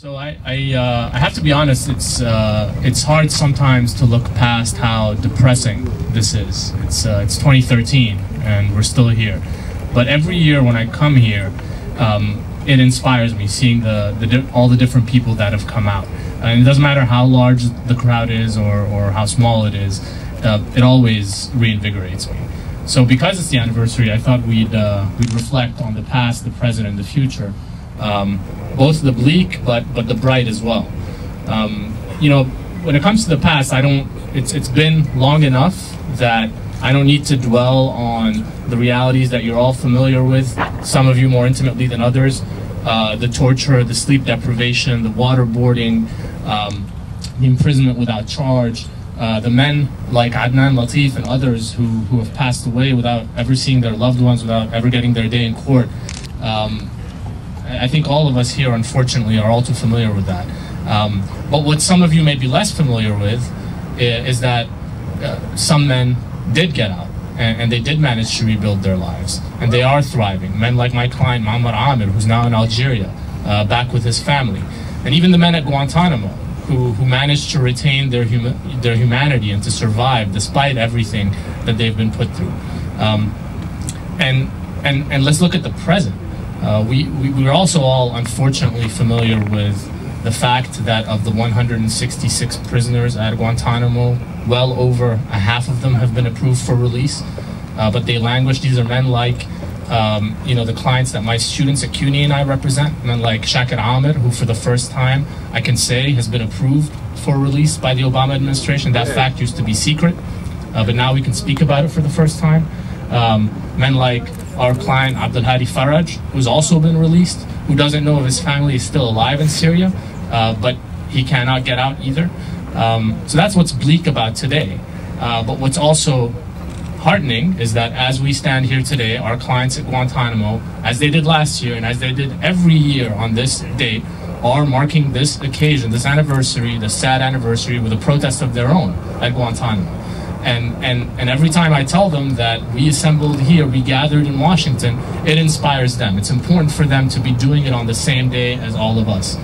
So I have to be honest. It's hard sometimes to look past how depressing this is. It's 2013 and we're still here. But every year when I come here, it inspires me seeing all the different people that have come out. And it doesn't matter how large the crowd is or how small it is. It always reinvigorates me. So because it's the anniversary, I thought we'd reflect on the past, the present, and the future. Both the bleak, but the bright as well. You know, when it comes to the past, it's been long enough that I don't need to dwell on the realities that you're all familiar with, some of you more intimately than others. The torture, the sleep deprivation, the waterboarding, the imprisonment without charge, the men like Adnan, Latif, and others who have passed away without ever seeing their loved ones, without ever getting their day in court. I think all of us here, unfortunately, are all too familiar with that. But what some of you may be less familiar with is that some men did get out, and they did manage to rebuild their lives, and they are thriving. Men like my client, Muhammad Amir, who's now in Algeria, back with his family. And even the men at Guantánamo, who managed to retain their humanity and to survive despite everything that they've been put through. And let's look at the present. We're also all unfortunately familiar with the fact that of the 166 prisoners at Guantánamo, well over a half of them have been approved for release, but they languish. These are men like, you know, the clients that my students at CUNY and I represent, men like Shakir Amir, who for the first time, I can say, has been approved for release by the Obama administration. That fact used to be secret, but now we can speak about it for the first time. Men like our client Abdul Hadi Faraj, who's also been released, who doesn't know if his family is still alive in Syria, but he cannot get out either. So that's what's bleak about today. But what's also heartening is that as we stand here today, our clients at Guantánamo, as they did last year and as they did every year on this date, are marking this occasion, this anniversary, the sad anniversary, with a protest of their own at Guantánamo. And every time I tell them that we assembled here, we gathered in Washington, it inspires them. It's important for them to be doing it on the same day as all of us.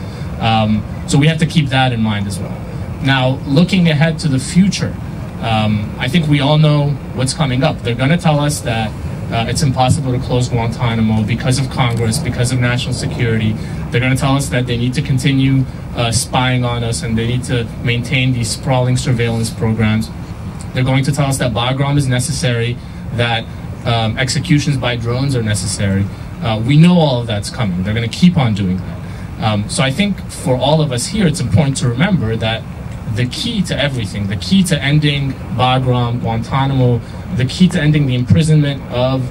So we have to keep that in mind as well. Now, looking ahead to the future, I think we all know what's coming up. They're going to tell us that it's impossible to close Guantánamo because of Congress, because of national security. They're going to tell us that they need to continue spying on us and they need to maintain these sprawling surveillance programs. They're going to tell us that Bagram is necessary, that executions by drones are necessary. We know all of that's coming. They're going to keep on doing that. So I think for all of us here, it's important to remember that the key to everything, the key to ending Bagram, Guantánamo, the key to ending the imprisonment of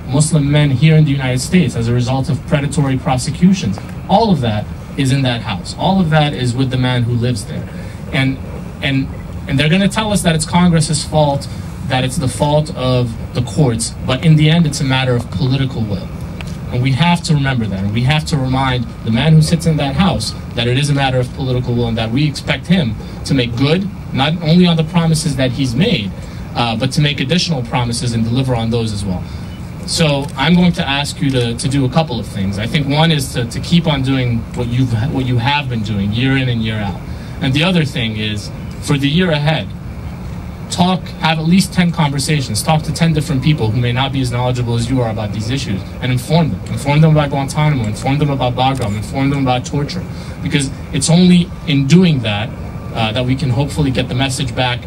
Muslim men here in the United States as a result of predatory prosecutions, all of that is in that house. All of that is with the man who lives there. And they're going to tell us that it's Congress's fault, that it's the fault of the courts, but in the end, it's a matter of political will. And we have to remember that, and we have to remind the man who sits in that house that it is a matter of political will, and that we expect him to make good, not only on the promises that he's made, but to make additional promises and deliver on those as well. So I'm going to ask you to do a couple of things. I think one is to keep on doing what you have been doing year in and year out. And the other thing is, for the year ahead, have at least 10 conversations, talk to 10 different people who may not be as knowledgeable as you are about these issues, and inform them. Inform them about Guantánamo, inform them about Bagram, inform them about torture. Because it's only in doing that that we can hopefully get the message back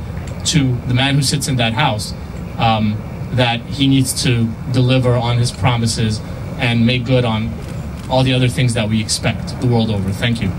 to the man who sits in that house that he needs to deliver on his promises and make good on all the other things that we expect the world over. Thank you.